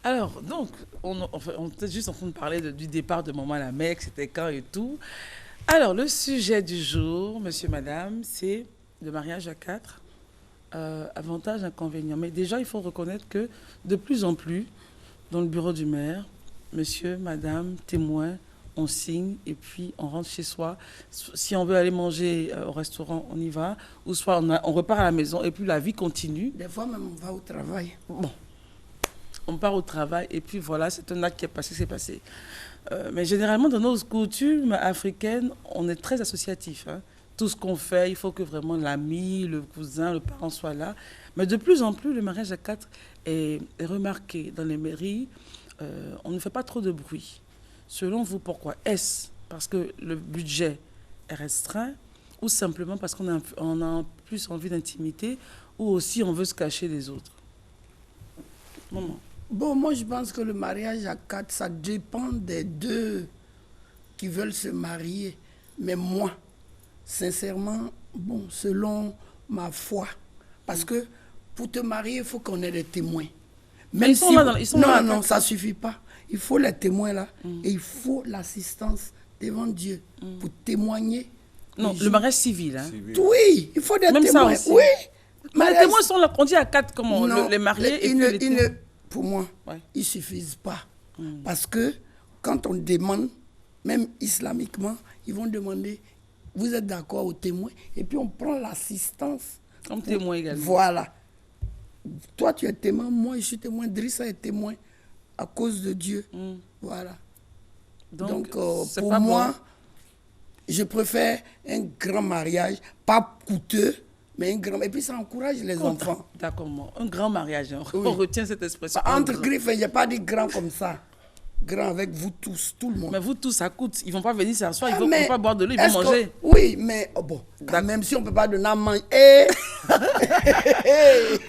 Alors, donc, on était juste en train de parler du départ de maman à la Mecque, c'était quand et tout. Alors, le sujet du jour, monsieur, madame, c'est le mariage à quatre. Avantages, inconvénients. Mais déjà, il faut reconnaître que de plus en plus, dans le bureau du maire, monsieur, madame, témoin, on signe et puis on rentre chez soi. Si on veut aller manger au restaurant, on y va. Ou soit on repart à la maison et puis la vie continue. Des fois même, on va au travail. Bon, on part au travail et puis voilà, c'est un acte qui est passé, c'est passé. Mais généralement, dans nos coutumes africaines, on est très associatif. Hein. Tout ce qu'on fait, il faut que vraiment l'ami, le cousin, le parent soient là. Mais de plus en plus, le mariage à quatre est remarqué dans les mairies. On ne fait pas trop de bruit. Selon vous, pourquoi? Est-ce parce que le budget est restreint ou simplement parce qu'on a plus envie d'intimité ou aussi on veut se cacher des autres? Maman. Bon, moi, je pense que le mariage à quatre, ça dépend des deux qui veulent se marier. Mais moi, sincèrement, bon, selon ma foi, parce que pour te marier, il faut qu'on ait des témoins. Même ils sont là, non, ça ne suffit pas. Il faut les témoins là et il faut l'assistance devant Dieu pour témoigner. Non, le mariage civil. Hein. Oui, il faut des même témoins. Ça aussi. Oui. Mais les témoins sont là, on dit à quatre, comment les mariés. Pour moi, ils ne suffisent pas. Parce que quand on demande, même islamiquement, ils vont demander, vous êtes d'accord au témoin? Et puis on prend l'assistance. Comme témoin également. Voilà. Toi, tu es témoin, moi, je suis témoin, Drissa est témoin à cause de Dieu. Voilà. Donc pour moi, bon. Je préfère un grand mariage, pas coûteux, mais un grand... Et puis ça encourage les enfants. D'accord, un grand mariage, on retient cette expression. Entre griffes, il n'y a pas de grand comme ça. Grand avec vous tous, tout le monde. Mais vous tous, ça coûte. Ils ne vont pas venir s'asseoir, ils ne vont pas boire de l'eau, ils vont manger. Oui, mais bon, même si on ne peut pas donner à manger.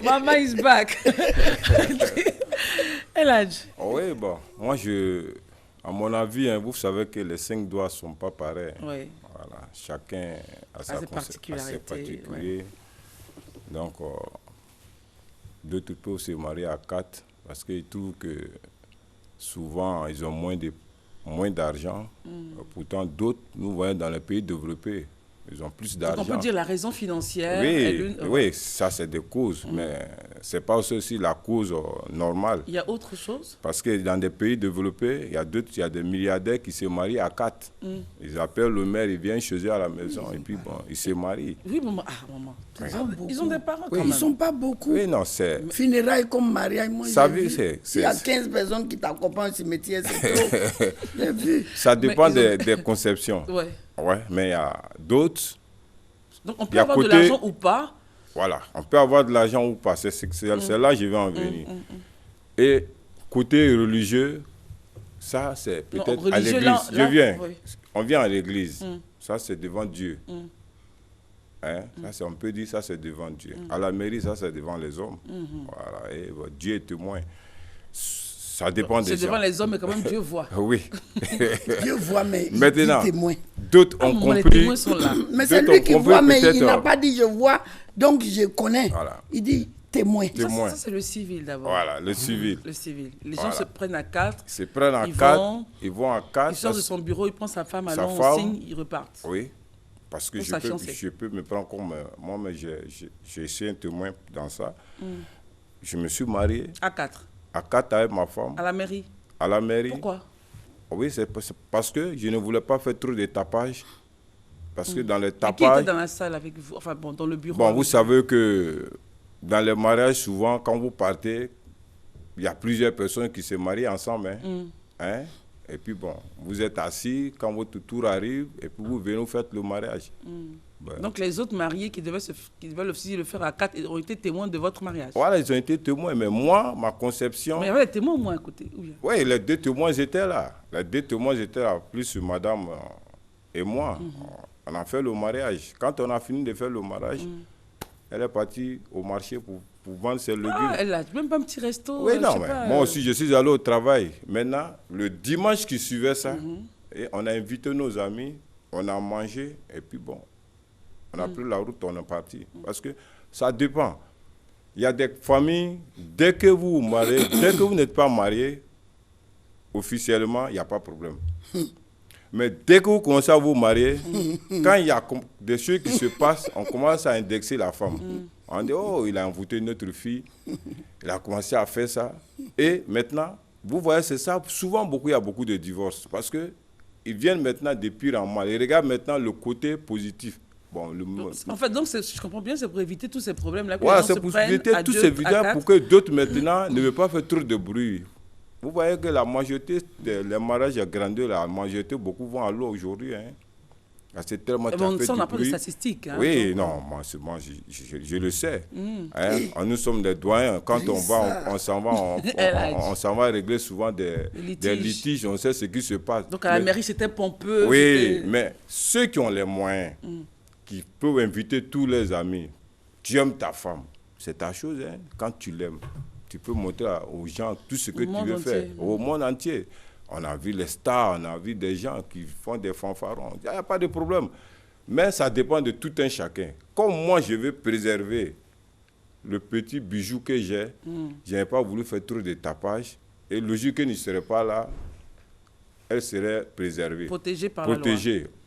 Mama is back. Eladj. Oui, bon, moi, à mon avis, hein, vous savez que les 5 doigts ne sont pas pareils. Oui. Voilà, chacun a ses particularités. Ouais. Donc, d'autres peuvent se marier à 4 parce qu'ils trouvent que souvent, ils ont moins d'argent. Pourtant, d'autres, nous voyons dans les pays développés, ils ont plus d'argent. Donc on peut dire la raison financière est l'une. Oui, ça c'est des causes, mais ce n'est pas aussi la cause normale. Il y a autre chose? Parce que dans des pays développés, il y a des milliardaires qui se marient à 4. Ils appellent le maire, ils viennent chez eux à la maison et puis bon, ils se marient. Oui, maman. Ah, maman. Ils ont des parents quand même. Ils ne sont pas beaucoup. Oui, non, c'est... Funérailles comme mariage, moi il y a 15 personnes qui t'accompagnent au cimetière, c'est trop. J'ai vu. Ça dépend des conceptions. Oui. Ouais, mais il y a d'autres. Donc on peut avoir de l'argent ou pas. Voilà, on peut avoir de l'argent ou pas. C'est là que je vais en venir. Et côté religieux, ça c'est peut-être à l'église. On vient à l'église. Ça c'est devant Dieu. Hein? Ça, on peut dire ça c'est devant Dieu. À la mairie, ça c'est devant les hommes. Voilà, et Dieu est témoin. Ça dépend des gens. C'est devant les hommes, mais quand même Dieu voit. Oui. Dieu voit, mais maintenant, il dit témoin. D'autres ont compris. Les témoins sont là. Mais c'est lui qui voit, mais il n'a pas dit je vois, donc je connais. Voilà. Il dit témoin. Ça c'est le civil d'abord. Voilà, le civil. Le civil. Les gens se prennent à 4. Ils se prennent à 4. Ils vont à 4. Il sort de son bureau, il prend sa femme, alors on signe, ils repartent. Oui. Parce que je peux me prendre comme... Moi, mais j'ai essayé un témoin dans ça. Je me suis marié. À 4. À 4 avec ma femme. À la mairie. À la mairie. Pourquoi? Oui, c'est parce que je ne voulais pas faire trop de tapage. Parce que dans le tapage... Mais qui était dans la salle avec vous? Enfin bon, dans le bureau. Bon, vous savez que dans les mariages, souvent, quand vous partez, il y a plusieurs personnes qui se marient ensemble. Hein? Et puis bon, vous êtes assis, quand votre tour arrive, et puis vous venez, vous faites le mariage. Donc les autres mariés qui devaient aussi le faire à 4 ont été témoins de votre mariage. Voilà, ils ont été témoins, mais moi, ma conception... Mais il y avait des témoins au moins à côté. Oui, les 2 témoins étaient là. Les 2 témoins étaient là, plus madame et moi. On a fait le mariage. Quand on a fini de faire le mariage, elle est partie au marché pour vendre ses légumes. Elle a même pas un petit resto. Oui, non, mais moi aussi, je suis allé au travail. Maintenant, le dimanche qui suivait ça, et on a invité nos amis, on a mangé, et puis bon, on a pris la route, on est parti. Parce que ça dépend. Il y a des familles, dès que vous vous mariez, dès que vous n'êtes pas marié, officiellement, il n'y a pas de problème. Mais dès que vous commencez à vous marier, quand il y a des choses qui se passent, on commence à indexer la femme. On dit, oh, il a envoûté notre fille, il a commencé à faire ça. Et maintenant, vous voyez, c'est ça. Souvent, il y a beaucoup de divorces parce qu'ils viennent maintenant de pire en mal. Ils regardent maintenant le côté positif. Bon, en fait, donc, je comprends bien, c'est pour éviter tous ces problèmes-là. Oui, c'est pour éviter tous ces vidéos pour que d'autres maintenant ne veulent pas faire trop de bruit. Vous voyez que la majorité des mariages grandeur, la majorité, beaucoup vont à l'eau aujourd'hui. Hein. C'est tellement ça, on n'a pas de statistiques. Hein, oui, non, moi je le sais. Hein. Nous sommes des doyens. Quand on va, on s'en va régler souvent des litiges. On sait ce qui se passe. Donc à la mairie, c'était pompeux. Oui, mais ceux qui ont les moyens, qui peuvent inviter tous les amis, tu aimes ta femme, c'est ta chose. Hein. Quand tu l'aimes, tu peux montrer aux gens tout ce que tu veux faire, au monde entier. On a vu les stars, on a vu des gens qui font des fanfarons. Il n'y a pas de problème. Mais ça dépend de tout un chacun. Comme moi, je veux préserver le petit bijou que j'ai, je n'ai pas voulu faire trop de tapage. Et le jour qu'elle ne serait pas là, elle serait préservée. Protégée par la loi.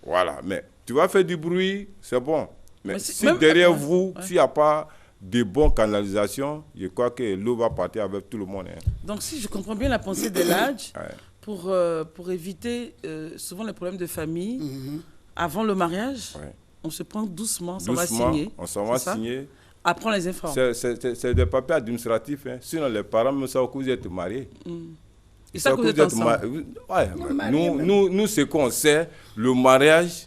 Voilà. Mais tu vas faire du bruit, c'est bon. Mais si derrière vous, s'il n'y a pas de bonnes canalisations, je crois que l'eau va partir avec tout le monde. Hein. Donc, si je comprends bien la pensée de l'âge, pour éviter souvent les problèmes de famille, avant le mariage, on se prend doucement, on va signer. On s'en va signer. Après, on les informe. C'est des papiers administratifs. Hein. Sinon, les parents me savent que vous êtes mariés. Et ça, que vous êtes ensemble. Nous, ce qu'on sait, le mariage,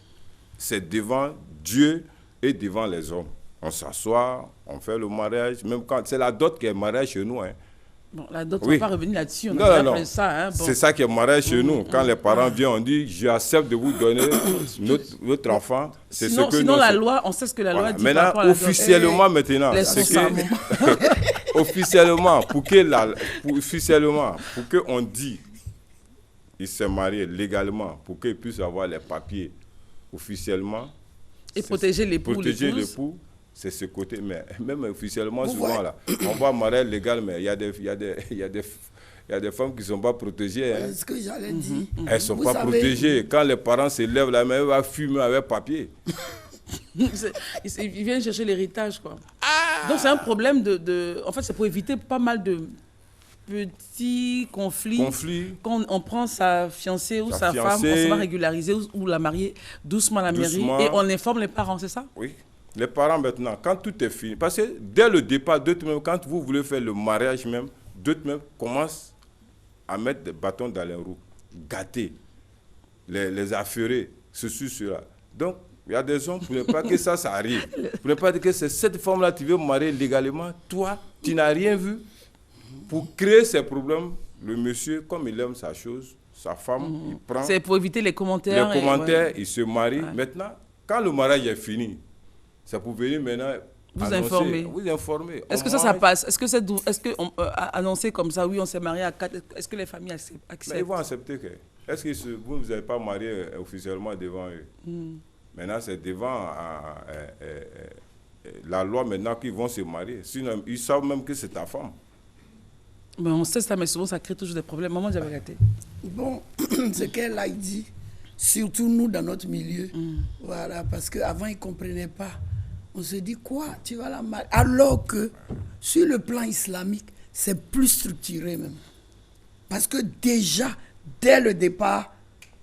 c'est devant Dieu et devant les hommes. On s'assoit, on fait le mariage, même quand c'est la dot qui est mariage chez nous. Hein. Bon, la dot, on ne va pas revenir là-dessus. Non. Ça, hein, bon. C'est ça qui est mariage chez nous. Quand les parents viennent, on dit, j'accepte de vous donner notre enfant. Sinon la loi, on sait ce que la loi dit. Maintenant, officiellement, officiellement, pour qu'on dise, il s'est marié légalement, pour qu'il puisse avoir les papiers officiellement. Et protéger l'époux. Protéger l'époux. C'est ce côté, mais même officiellement, souvent, là, on va marier légal, mais il y a des femmes qui ne sont pas protégées. Hein. C'est ce que j'allais dire. Elles ne sont pas protégées. Quand les parents se lèvent, la mère va fumer avec papier. Ils viennent chercher l'héritage, quoi. Donc, c'est un problème En fait, c'est pour éviter pas mal de petits conflits. Quand on prend sa fiancée ou sa femme, on se va régulariser ou la marier doucement à la mairie et on informe les parents, c'est ça? Oui. Les parents maintenant, quand tout est fini, parce que dès le départ, d'autres même, quand vous voulez faire le mariage même, d'autres même commencent à mettre des bâtons dans les roues, gâter, les affeurer, ceci, cela. Donc, il y a des hommes, pour ne pas que ça arrive, pour ne pas dire que c'est cette femme-là qui veut marier légalement, toi, tu n'as rien vu. Pour créer ces problèmes, le monsieur, comme il aime sa chose, sa femme, il prend... C'est pour éviter les commentaires. Il se marie. Maintenant, quand le mariage est fini, c'est pour venir maintenant vous informer. Est-ce que ça passe? Est-ce que annoncer comme ça, oui, on s'est marié à 4, est-ce que les familles acceptent? Mais ils vont accepter que. Est-ce que vous n'avez pas marié officiellement devant eux? Maintenant, c'est devant la loi maintenant qu'ils vont se marier. Sinon, ils savent même que c'est ta femme. Mais on sait ça, mais souvent, ça crée toujours des problèmes. Maman, j'avais raté. Bon, ce qu'elle a dit, surtout nous dans notre milieu, voilà, parce qu'avant, ils ne comprenaient pas. On se dit, quoi, tu vas la marier? Alors que sur le plan islamique, c'est plus structuré même. Parce que déjà, dès le départ,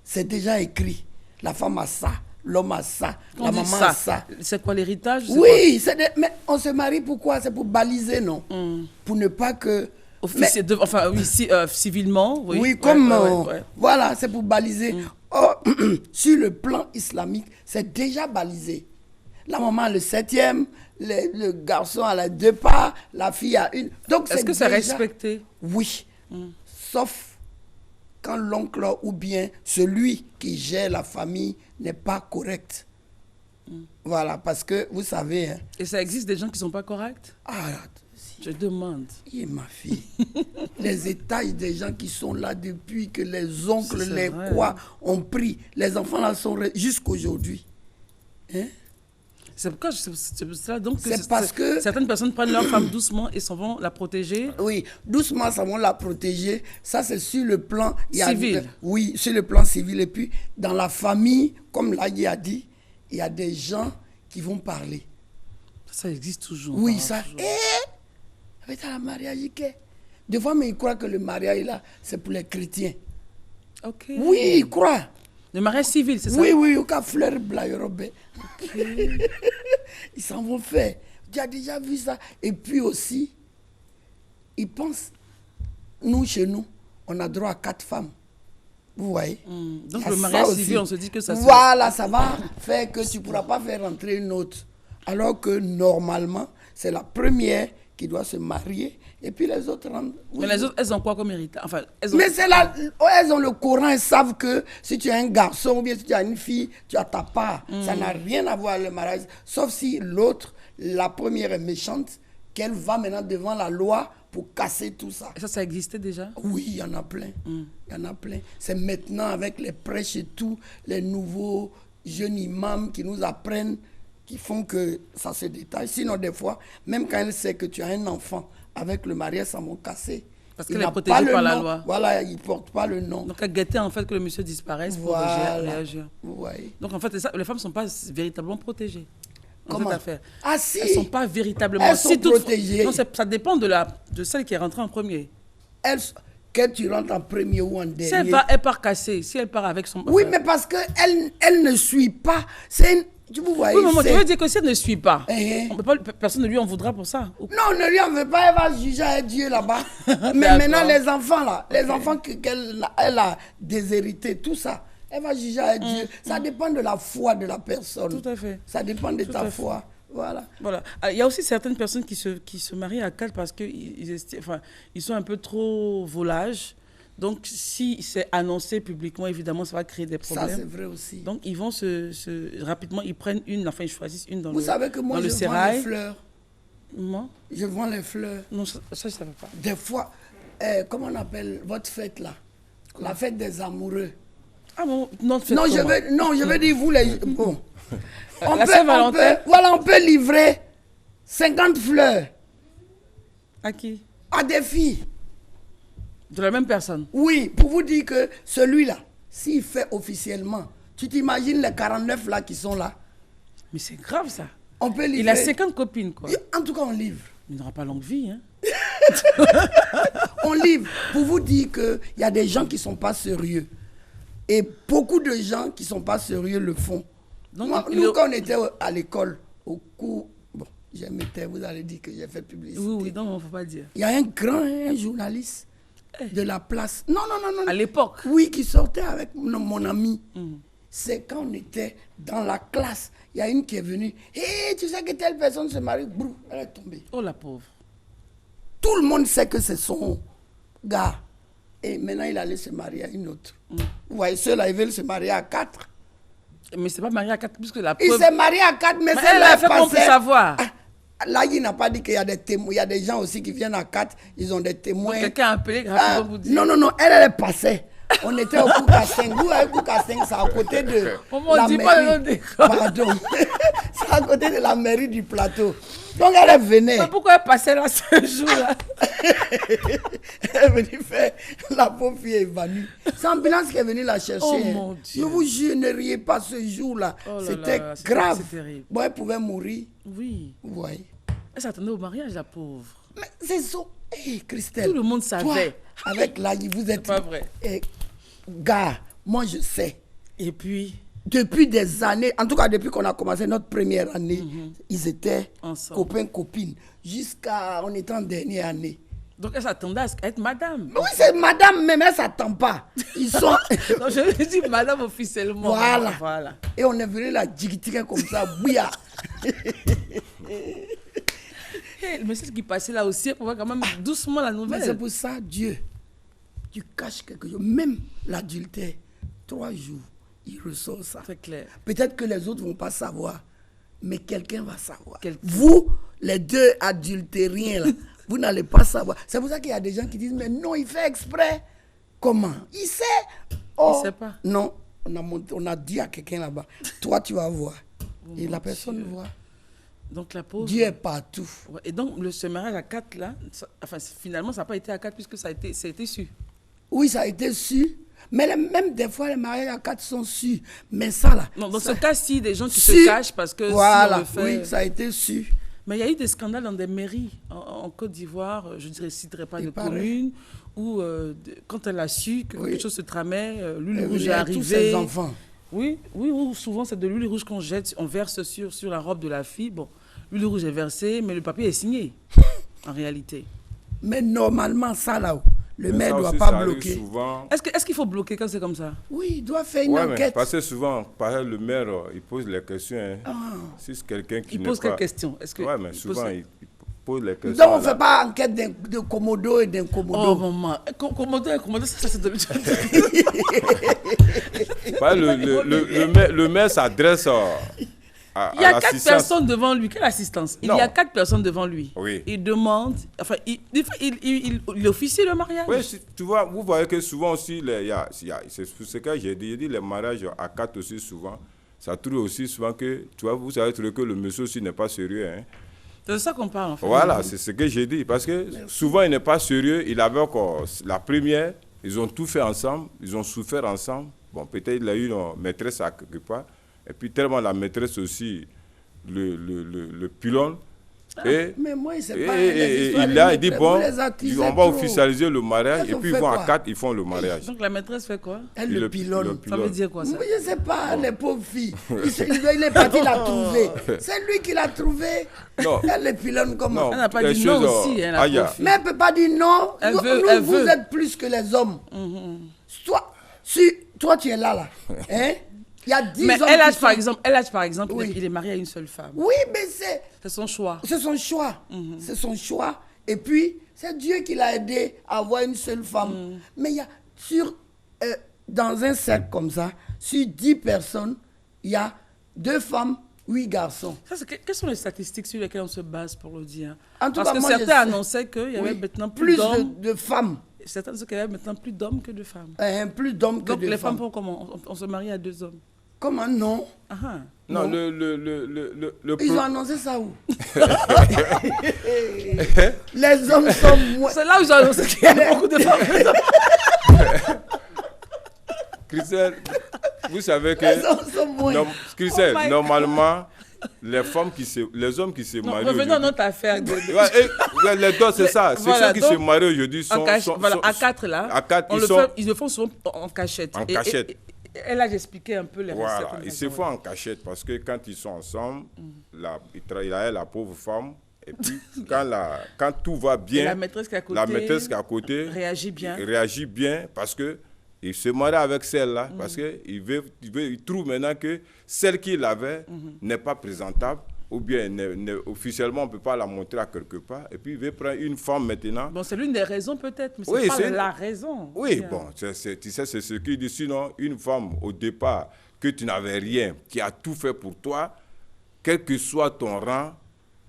c'est déjà écrit. La femme a ça, l'homme a ça, la maman a ça. C'est quoi l'héritage? Oui, mais on se marie pourquoi? C'est pour baliser, non? Pour ne pas que... civilement, oui. Oui, voilà, c'est pour baliser. Or, sur le plan islamique, c'est déjà balisé. La maman a le 7e, le garçon a les 2 parts, la fille a une. Donc, est-ce que c'est respecté? Oui. Sauf quand l'oncle ou bien celui qui gère la famille n'est pas correct. Voilà, parce que vous savez... Hein, et ça existe des gens qui ne sont pas corrects? Je demande. Ma fille. Les étages des gens qui sont là depuis que les oncles, quoi, ont pris. Les enfants là sont jusqu'aujourd'hui. Hein? C'est pourquoi c'est ça. Donc, c'est parce que certaines personnes prennent leur femme doucement et s'en vont la protéger. Oui, doucement, ça vont la protéger. Ça, c'est sur le plan civil. Oui, sur le plan civil. Et puis, dans la famille, comme Lagui a dit, il y a des gens qui vont parler. Ça existe toujours. Oui, ça. Avec la mariage, des fois, mais ils croient que le mariage, là, c'est pour les chrétiens. Ok. Oui, ils croient. Le mariage civil, c'est ça? Oui, oui, au cas fleur blayorobé. Ils s'en vont faire. Tu as déjà vu ça? Et puis aussi, ils pensent, nous, chez nous, on a droit à 4 femmes. Vous voyez? Donc le mariage civil, on se dit que ça... Voilà, ça va faire que tu ne pourras pas faire rentrer une autre. Alors que normalement, c'est la première qui doit se marier. Et puis les autres rentrent. Mais les autres, elles ont quoi comme héritage? Enfin, Mais c'est là, elles ont le Coran, elles savent que si tu as un garçon ou bien si tu as une fille, tu as ta part. Ça n'a rien à voir avec le mariage. Sauf si l'autre, la première est méchante, qu'elle va maintenant devant la loi pour casser tout ça. Et ça existait déjà? Oui, il y en a plein. Il y en a plein. C'est maintenant avec les prêches et tout, les nouveaux jeunes imams qui nous apprennent, qui font que ça se détaille. Sinon, des fois, même quand elle sait que tu as un enfant, avec le mariage, ça m'a cassé. Parce qu'elle est protégée par la loi. Voilà, il ne porte pas le nom. Donc, elle guettait en fait que le monsieur disparaisse pour réagir. Ouais. Donc, en fait, les femmes ne sont pas véritablement protégées. Comment? Cette affaire. Ah si. Elles ne sont pas véritablement... Elles sont protégées. Non, ça dépend de celle qui est rentrée en premier. Que tu rentres en premier ou en dernier. Si elle part cassée, si elle part avec son... Oui, mais parce qu'elle ne suit pas. C'est une... Vous voyez, oui, mais tu veux dire que si elle ne suit pas, on peut pas, personne ne lui en voudra pour ça. Non, ne lui en veut pas, elle va juger à Dieu là-bas. Mais maintenant, les enfants là, les enfants qu'elle a déshérités, tout ça, elle va juger à Dieu. Ça dépend de la foi de la personne. Tout à fait. Ça dépend de ta foi. Voilà. Il y a aussi certaines personnes qui se marient à 4 parce qu'ils sont un peu trop volages. Donc, si c'est annoncé publiquement, évidemment, ça va créer des problèmes. Ça, c'est vrai aussi. Donc, ils vont rapidement, ils prennent une, enfin, ils choisissent une dans Vous savez que moi, je vends les fleurs. Moi? Je vends les fleurs. Non, ça, je ne savais pas. Des fois, comment on appelle votre fête, là? Quoi? La fête des amoureux. Ah bon? Non, je veux dire, vous, les... Bon. On peut livrer 50 fleurs. À qui? À des filles. De la même personne? Oui, pour vous dire que celui-là, s'il fait officiellement, tu t'imagines les 49 là qui sont là? Mais c'est grave ça. On peut livrer. Il a 50 copines quoi. En tout cas, on livre. Il n'aura pas longue vie, hein. On livre. Pour vous dire qu'il y a des gens qui ne sont pas sérieux. Et beaucoup de gens qui ne sont pas sérieux le font. Donc, nous, quand on était à l'école, au cours... Bon, vous allez dire que j'ai fait publicité. Oui, non, il ne faut pas dire. Il y a un journaliste de la place. Non. À l'époque? Oui, qui sortait avec mon ami. C'est quand on était dans la classe. Il y a une qui est venue. Hé, tu sais que telle personne se marie. Brou, elle est tombée. Oh, la pauvre. Tout le monde sait que c'est son gars. Et maintenant, il allait se marier à une autre. Vous voyez, ceux-là, ils veulent se marier à 4. Mais c'est pas marié à 4, puisque la preuve... Il s'est marié à 4, mais elle a fait pour savoir. Là, il n'a pas dit qu'il y a des témoins. Il y a des gens aussi qui viennent à 4, ils ont des témoins. Quelqu'un a appelé rapidement pour dire. Non, elle est passée. On était au Koukaseng. Vous voyez, Koukaseng, c'est à côté de la mairie. Pas le nom des Pardon. C'est à côté de la mairie du plateau. Donc elle venait. Mais pourquoi elle passait là ce jour-là? Elle est venue faire. La pauvre fille est évanouie. C'est l'ambulance qui est venue la chercher. Oh mon Dieu. Je vous jure, ne riez pas ce jour-là. C'était grave. C'est terrible. Bon, elle pouvait mourir. Oui. Vous voyez. Elle s'attendait au mariage, la pauvre. Mais c'est ça. Hey, Christelle. Tout le monde savait. Toi, avec Lagui, vous êtes. Pas vrai. Gars, moi je sais. Et puis. Depuis des années, en tout cas depuis qu'on a commencé notre première année, ils étaient ensemble. Copains, copines, jusqu'à on était en dernière année. Donc elle s'attendait à être madame. Oui, c'est madame, même elle ne s'attend pas. Ils sont... non, je veux dire madame officiellement. Voilà. Et on est venu la djigitiquer comme ça, bouilla. Le message qui passait là aussi, pour voir quand même doucement la nouvelle. Mais c'est pour ça, Dieu, tu caches quelque chose. Même l'adultère, 3 jours. Il ressort ça. C'est clair. Peut-être que les autres ne vont pas savoir, mais quelqu'un va savoir. Vous, les deux adultériens, là, vous n'allez pas savoir. C'est pour ça qu'il y a des gens qui disent, mais non, il fait exprès. Comment? Il sait. Oh, il ne sait pas. Non, on a dit à quelqu'un là-bas, toi tu vas voir. Oh, et la personne voit. Donc la pauvre... Dieu est partout. Ouais, et donc ce mariage à 4 là, finalement ça n'a pas été à 4 puisque ça a été su. Oui, ça a été su. Mais même des fois, les mariages à 4 sont sûrs. Mais ça là... Non, dans ce cas-ci, des gens qui se cachent parce que voilà, si on le fait... oui, ça a été su. Mais il y a eu des scandales dans des mairies en Côte d'Ivoire, je ne citerai pas de commune, où quand elle a su que quelque chose se tramait, l'huile rouge est arrivée. Tous ses enfants. Oui, souvent c'est de l'huile rouge qu'on jette, on verse sur la robe de la fille. Bon, l'huile rouge est versée, mais le papier est signé, en réalité. Mais normalement, ça là, le maire ne doit pas bloquer. Est-ce qu'il faut bloquer quand c'est comme ça? Oui, il doit faire une enquête. Parce que souvent, le maire, il pose les questions. Hein. Si c'est quelqu'un qui il pose quelles questions? Oui, mais souvent, il pose les questions. Donc, on ne fait pas enquête de Komodo et d'incomodo. Oh, maman. Komodo, ça c'est de le maire s'adresse il y a 4 personnes devant lui. Quelle assistance? Il y a 4 personnes devant lui. Oui. Il demande... Enfin, il officie le mariage. Oui, tu vois, vous voyez que souvent aussi, c'est ce que j'ai dit les mariages à 4 aussi souvent, ça trouve aussi souvent que, tu vois, vous savez que le monsieur aussi n'est pas sérieux. Hein. C'est de ça qu'on parle, en fait. Voilà, c'est ce que j'ai dit. Parce que souvent, il n'est pas sérieux. Il avait encore la première, ils ont tout fait ensemble, ils ont souffert ensemble. Bon, peut-être il a eu une maîtresse à quelque part. Et puis tellement la maîtresse aussi, le pylône. Mais moi, il dit, bon, on va officialiser le mariage. Et puis ils vont à 4, ils font le mariage. Donc la maîtresse fait quoi? Elle le pylône. Ça veut dire quoi ça? Je ne sais pas, les pauvres filles. Il est parti la trouver. C'est lui qui l'a trouvé. Non. Elle le pylône comment? Elle n'a pas dit non aussi. Mais elle ne peut pas dire non. Vous êtes plus que les hommes. Toi, tu es là. Hein? Il y a 10 mais hommes par exemple, oui. Il est marié à une seule femme. Oui, mais c'est son choix. C'est son choix. C'est son choix. Et puis, c'est Dieu qui l'a aidé à avoir une seule femme. Mais il y a dans un cercle comme ça, sur 10 personnes, il y a 2 femmes, 8 garçons. Quelles sont les statistiques sur lesquelles on se base pour le dire? En tout Parce cas, que certains annonçaient qu'il y avait maintenant plus de femmes. Certains disaient qu'il y avait maintenant plus d'hommes que de femmes. Plus d'hommes que de femmes. Donc les femmes font comment? On se marie à 2 hommes. Comment non? Non, Ils ont annoncé ça où? Les hommes sont moins... C'est là où ils ont annoncé qu'il y a beaucoup de femmes. Christelle, vous savez que... Les hommes sont moins... Christelle, normalement, les hommes qui se marient... Revenons à notre affaire. Les deux, c'est ça. Voilà, ceux qui se marient aujourd'hui sont... à 4 là, ils le font souvent en cachette. En cachette. Elle a expliqué un peu les recettes. Voilà, ils se font en cachette parce que quand ils sont ensemble, il a la pauvre femme. Et puis, quand tout va bien, la maîtresse qui est à côté réagit bien parce que il se marie avec celle-là, parce qu'il trouve maintenant que celle qu'il avait n'est pas présentable. Ou bien officiellement on ne peut pas la montrer à quelque part, et puis il veut prendre une femme maintenant. Bon, c'est l'une des raisons peut-être, mais c'est pas la raison. Oui, bon, tu sais, c'est ce qu'il dit. Sinon, une femme au départ, que tu n'avais rien, qui a tout fait pour toi, quel que soit ton rang,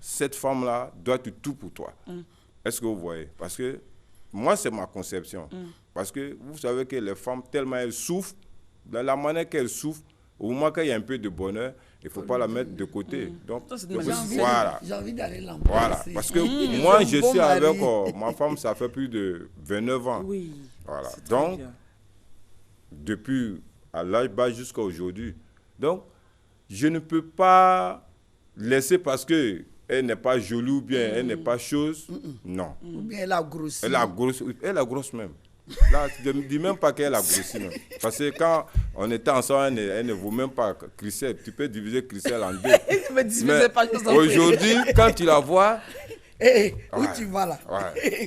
cette femme-là doit être tout pour toi. Est-ce que vous voyez? Parce que moi, c'est ma conception. Parce que vous savez que les femmes, tellement elles souffrent, dans la manière qu'elles souffrent, au moment qu'il y a un peu de bonheur, il ne faut pas la mettre de côté. Donc, j'ai envie d'aller l'embrasser. Voilà, parce que moi, je suis avec ma femme, ça fait plus de 29 ans. Oui. Voilà. Donc, depuis à l'âge bas jusqu'à aujourd'hui. Donc, je ne peux pas laisser parce qu'elle n'est pas jolie ou bien elle n'est pas chose. Non. Ou bien elle a grossi. Elle a grossi même. Là, je ne dis même pas qu'elle a grossi. Même. Parce que quand on était ensemble, elle ne vaut même pas Christelle. Tu peux diviser Christelle en 2. Mais aujourd'hui, quand tu la vois... où tu vas là?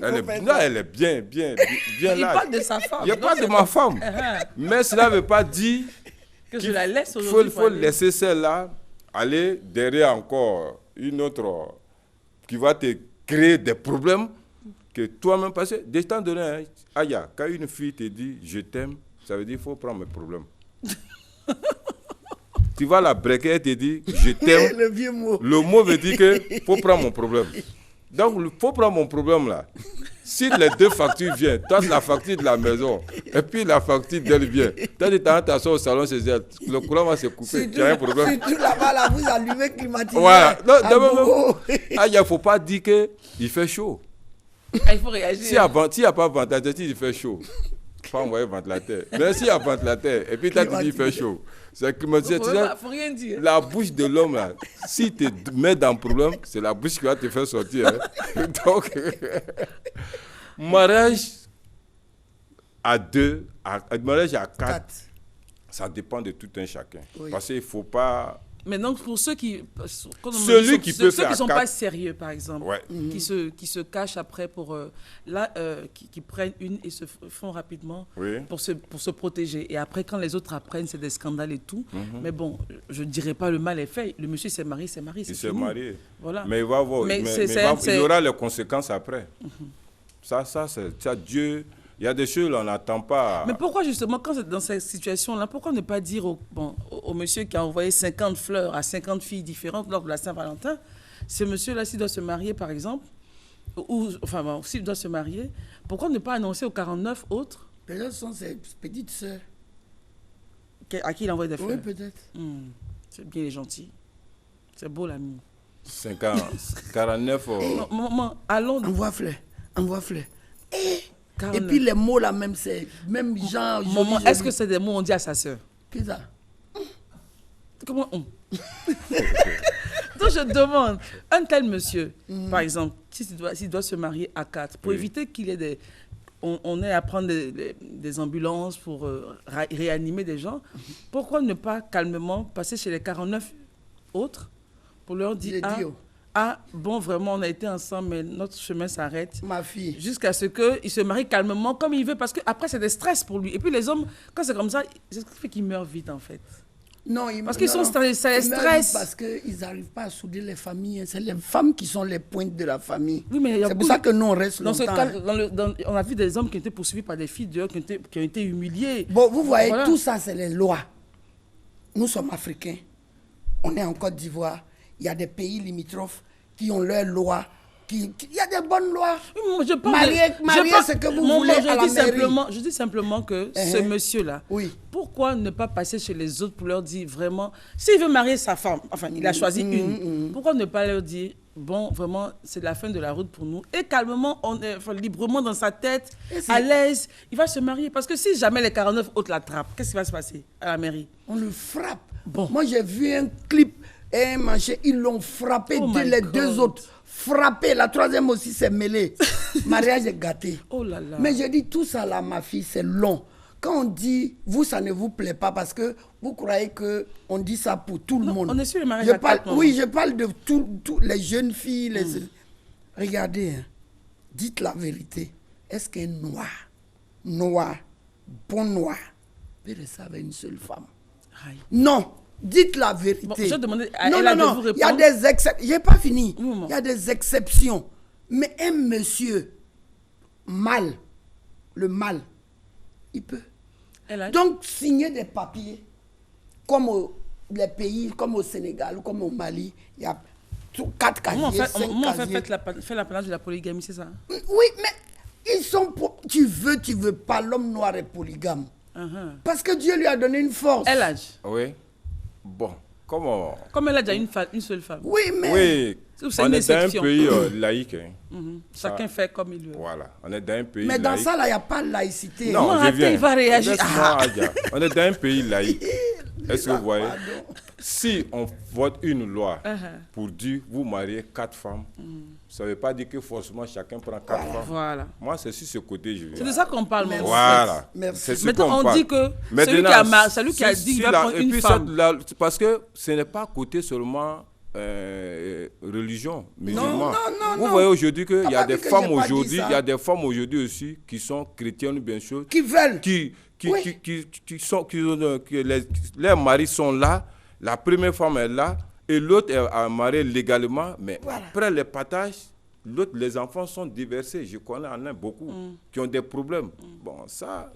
Elle est bien là. Il parle de sa femme. Il n'y a pas de ma femme. Mais cela ne veut pas dire que je la laisse aujourd'hui. Il faut laisser celle-là aller derrière encore une autre qui va te créer des problèmes que toi-même, parce que de temps donné, Aya, quand une fille te dit « je t'aime », ça veut dire qu'il faut prendre mes problèmes. Tu vas la breaker, elle te dit « je t'aime ». Le vieux mot. Le mot veut dire qu'il faut prendre mon problème. Donc, il faut prendre mon problème là. Si les deux factures viennent, toi, la facture de la maison, et puis la facture d'elle vient, toi, tu t'assois au salon chez elle, le courant va se couper, il y a un problème. Surtout là-bas, là, vous allumez climatiseur. Voilà. Il ne faut pas dire qu'il fait chaud. Il faut réagir. S'il n'y a pas de ventilateur, il fait chaud. Il faut envoyer ventilateur. Mais s'il y a ventilateur, et puis toi, tu dis qu'il fait chaud. C'est climatiseur. Faut rien dire. La bouche de l'homme, là, si tu te mets dans le problème, c'est la bouche qui va te faire sortir. Hein. Donc, mariage à 2, mariage à 4, ça dépend de tout un chacun. Oui. Parce qu'il ne faut pas... Mais donc, pour ceux qui ne sont pas sérieux, par exemple, qui se cachent après qui prennent une et se font rapidement pour se protéger. Et après, quand les autres apprennent, c'est des scandales et tout. Mais bon, je ne dirais pas le mal est fait. Le monsieur s'est marié, Il s'est marié. Voilà. Mais il va voir. Il y aura les conséquences après. Ça, Dieu... Il y a des choses, on n'attend pas. Mais pourquoi justement, quand c'est dans cette situation-là, pourquoi ne pas dire au monsieur qui a envoyé 50 fleurs à 50 filles différentes lors de la Saint-Valentin, ce monsieur-là, s'il doit se marier, par exemple, s'il doit se marier, pourquoi ne pas annoncer aux 49 autres? Peut-être ce sont ses petites sœurs. À qui il envoie des fleurs? Oui, peut-être. C'est bien, il est gentil. C'est beau, l'ami. 49... Maman, allons... Envoie fleurs. Et puis les mots là même, c'est même genre... Maman, est-ce que c'est des mots on dit à sa sœur? Qu'est-ce ça? Comment on? Donc je demande, un tel monsieur, par exemple, s'il doit se marier à 4, pour éviter qu'il y ait on ait à prendre des ambulances pour réanimer des gens, pourquoi ne pas calmement passer chez les 49 autres pour leur dire... bon, vraiment, on a été ensemble, mais notre chemin s'arrête. Ma fille. Jusqu'à ce qu'il se marie calmement, comme il veut, parce qu'après, c'est des stress pour lui. Et puis, les hommes, quand c'est comme ça, c'est ce qui fait qu'ils meurent vite, en fait. Non, parce qu'ils sont stressés. Parce qu'ils n'arrivent pas à souder les familles. C'est les femmes qui sont les pointes de la famille. Oui, mais c'est pour ça que nous, on reste longtemps. On a vu des hommes qui ont été poursuivis par des filles dehors, qui ont été humiliés. Bon, vous voyez, tout ça, c'est les lois. Nous sommes africains. On est en Côte d'Ivoire. Il y a des pays limitrophes qui ont leurs lois. Il y a des bonnes lois. Marier, ce que vous voulez à la mairie. Je dis simplement que ce monsieur-là, pourquoi ne pas passer chez les autres pour leur dire vraiment, s'il veut marier sa femme, enfin, il a choisi une, pourquoi ne pas leur dire, bon, vraiment, c'est la fin de la route pour nous, et calmement, librement dans sa tête, à l'aise, il va se marier. Parce que si jamais les 49 autres l'attrapent, qu'est-ce qui va se passer à la mairie? On le frappe. Bon. Moi, j'ai vu un clip. Et ils l'ont frappé, les deux autres. Frappé, la troisième aussi s'est mêlée. Mariage est gâté. Oh là là. Mais je dis tout ça là, ma fille, c'est long. Quand on dit, vous, ça ne vous plaît pas parce que vous croyez qu'on dit ça pour tout le monde. On est sur le mariage à 4. Oui, je parle de tous les jeunes filles. Regardez, dites la vérité. Est-ce qu'un noir, bon noir, peut rester avec une seule femme? Aïe. Non. Dites la vérité. Bon, je demandais à non, elle de vous répondre. Il y a des exceptions. Je n'ai pas fini. Il y a des exceptions. Mais un monsieur mâle, le mâle, il peut. Donc, signer des papiers, comme les pays, comme au Sénégal ou comme au Mali, il y a 4 casiers, 5 casiers. Fait la planche de la polygamie, c'est ça? Oui, mais ils sont... Tu veux pas, l'homme noir est polygame. Parce que Dieu lui a donné une force. Quel âge? Oui. Bon, comment... Comme elle a déjà une seule femme. Oui, mais... Oui, on est dans un pays laïque. Chacun fait comme il veut. Voilà, on est dans un pays laïque. Mais dans ça, là, il n'y a pas de laïcité. Non, il va réagir. On est dans un pays laïque. Est-ce que vous voyez? Si on vote une loi pour dire vous mariez 4 femmes, ça ne veut pas dire que forcément chacun prend 4 femmes. Voilà. Moi, c'est sur ce côté je viens. C'est de ça qu'on parle. Voilà. Merci. Maintenant, on dit que celui qui a dit qu'il va prendre une femme. Parce que ce n'est pas côté seulement religion, musulman. Vous voyez aujourd'hui qu'il y a des femmes aujourd'hui, il y a des femmes aujourd'hui aussi qui sont chrétiennes, bien sûr. Qui veulent. Les maris sont là, la première femme est là, et l'autre est mariée légalement, mais après les partages, les enfants sont déversés. Je connais en a beaucoup qui ont des problèmes. Bon, ça,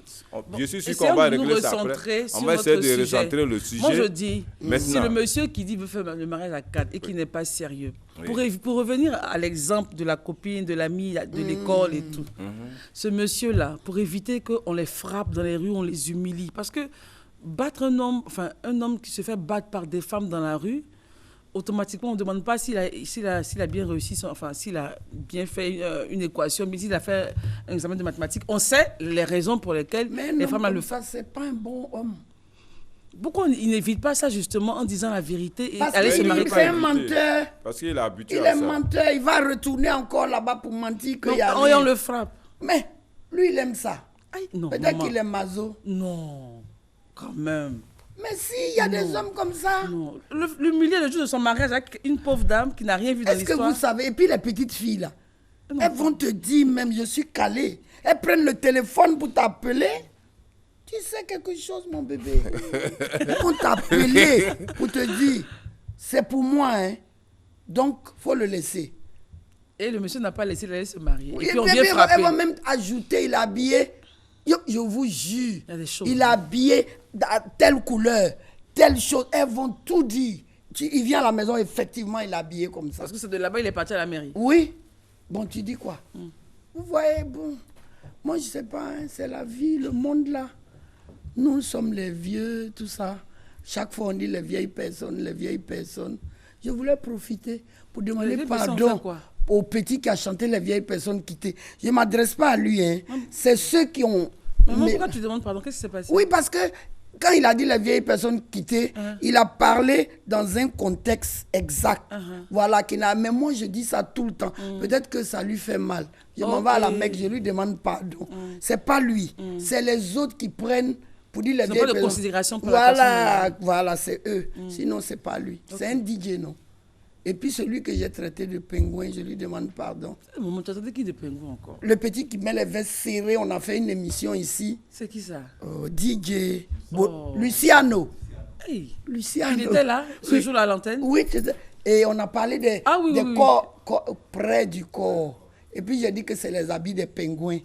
je suis sûr qu'on va régler ça après. On va essayer de recentrer le sujet. Moi, je dis, si le monsieur qui dit veut faire le mariage à 4 et qui n'est pas sérieux, pour revenir à l'exemple de la copine, de l'ami, de l'école et tout, ce monsieur-là, pour éviter qu'on les frappe dans les rues, on les humilie. Parce que battre un homme qui se fait battre par des femmes dans la rue, automatiquement, on ne demande pas s'il a bien réussi, s'il a bien fait une équation, mais s'il a fait un examen de mathématiques. On sait les raisons pour lesquelles les femmes le font. Ça, c'est pas un bon homme. Pourquoi il n'évite pas ça, justement, en disant la vérité et parce aller se marier? C'est un menteur. Parce qu'il est habitué à ça. Il est menteur. Il va retourner encore là-bas pour mentir qu'il y a rien. On le frappe. Mais lui, il aime ça. Peut-être qu'il est maso. Non, quand même. Mais si, il y a des hommes comme ça. Non. L'humilier le jour de son mariage avec une pauvre dame qui n'a rien vu dans l'histoire. Est-ce que vous savez, et puis les petites filles là, elles vont te dire même, je suis calée. Elles prennent le téléphone pour t'appeler. Tu sais quelque chose, mon bébé? Ils vont t'appeler pour te dire, c'est pour moi, hein. Donc, il faut le laisser. Et le monsieur n'a pas laissé aller se marier. Oui, et puis on vient frapper. Elle va même ajouter, il est habillé. Je vous jure, il est habillé de telle couleur, telle chose. Elles vont tout dire. Il vient à la maison, effectivement, il est habillé comme ça. Parce que c'est de là-bas, il est parti à la mairie. Oui. Bon, tu dis quoi? Vous voyez, bon, moi, je ne sais pas, hein, c'est la vie, le monde là. Nous sommes les vieux, tout ça. Chaque fois, on dit les vieilles personnes, les vieilles personnes. Je voulais profiter pour demander pardon au petit qui a chanté les vieilles personnes quittées. Je ne m'adresse pas à lui, hein. C'est ceux qui ont... Maman, pourquoi tu demandes pardon? Qu'est-ce qui s'est passé? Oui, parce que quand il a dit les vieilles personnes quittées, il a parlé dans un contexte exact. Voilà, mais moi, je dis ça tout le temps. Peut-être que ça lui fait mal. Je m'en vais à la Mecque, je lui demande pardon. C'est pas lui, c'est les autres qui prennent pour dire les vieilles personnes. Pas de considération pour la personne. Voilà, c'est eux. Sinon, c'est pas lui. C'est un DJ, non? Et puis celui que j'ai traité de pingouin, je lui demande pardon. Maman, tu attendais qui de pingouin encore? Le petit qui met les vestes serrées, on a fait une émission ici. C'est qui ça? DJ Luciano. Hey. Luciano. Il était là, ce jour-là à l'antenne? Oui, et on a parlé des corps près du corps. Et puis j'ai dit que c'est les habits des pingouins.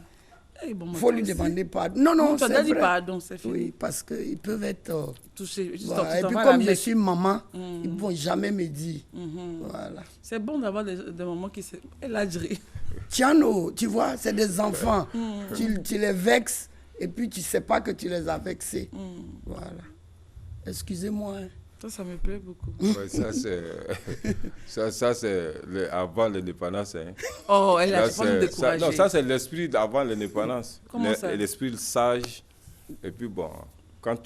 Il faut lui demander pardon. Non, c'est vrai. Dit pardon, c'est fini. Oui, parce qu'ils peuvent être touchés. Voilà. Et puis comme je suis maman, ils ne vont jamais me dire. Voilà. C'est bon d'avoir des mamans qui... Elle a dit. Tiano, tu vois, c'est des enfants. Tu les vexes et puis tu ne sais pas que tu les as vexés. Voilà. Excusez-moi. Hein. Ça me plaît beaucoup. Ouais, ça, c'est avant l'indépendance. Hein. Oh, elle a pas découragé. Non, ça, c'est l'esprit d'avant l'indépendance. Comment ça? L'esprit sage. Et puis, bon, quand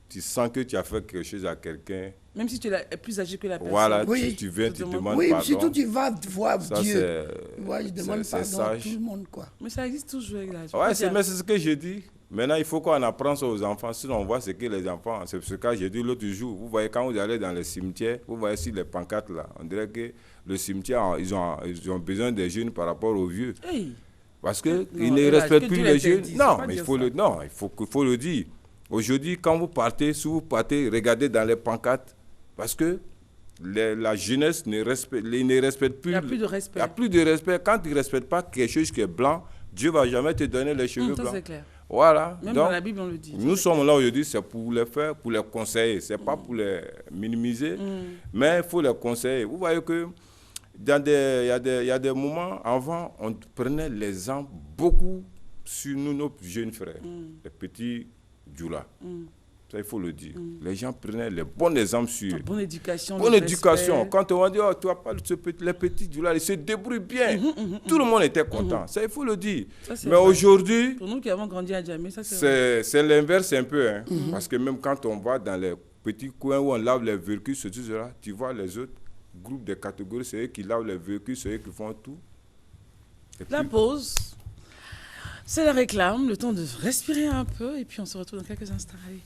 tu sens que tu as fait quelque chose à quelqu'un... Même si tu es plus âgé que la personne. Voilà, tu viens, tu demandes pardon. Oui, surtout tu vas voir ça, Dieu. Ouais, je demande pardon à tout le monde, quoi. Mais ça existe toujours. Là. Ouais, c'est ce que je dis. Maintenant, il faut qu'on apprenne ça aux enfants. Sinon, on voit ce que les enfants... C'est ce que j'ai dit l'autre jour. Vous voyez, quand vous allez dans les cimetières, vous voyez sur les pancartes, là, on dirait que le cimetière, ils ont besoin des jeunes par rapport aux vieux. Hey. Parce qu'ils ne respectent plus les jeunes. Non, mais il faut le dire. Aujourd'hui, quand vous partez, si vous partez, regardez dans les pancartes. Parce que la jeunesse ne respecte plus. Il n'y a plus de respect. Il n'y a plus de respect. Quand tu ne respectes pas quelque chose qui est blanc, Dieu ne va jamais te donner les cheveux blancs. Ça, c'est clair. Voilà. Même donc, dans la Bible, on le dit. Nous sommes là aujourd'hui, c'est pour les faire, pour les conseiller. Ce n'est pas pour les minimiser, mais il faut les conseiller. Vous voyez que il y a des moments, avant, on prenait l'exemple beaucoup sur nous, nos jeunes frères, les petits Djoula. Ça, il faut le dire. Les gens prenaient les bons exemples sur... Bonne éducation. Bonne éducation. Quand on va dire, tu vois pas les petits Djoula, ils se débrouillent bien. Tout le monde était content. Ça, il faut le dire. Ça, mais aujourd'hui... Pour nous qui avons grandi à Djamé, ça c'est l'inverse un peu. Hein. Parce que même quand on va dans les petits coins où on lave les véhicules, tu vois les autres groupes de catégories, c'est eux qui lavent les véhicules, c'est eux qui font tout. La pause, c'est la réclame, le temps de respirer un peu, et puis on se retrouve dans quelques instants. Allez.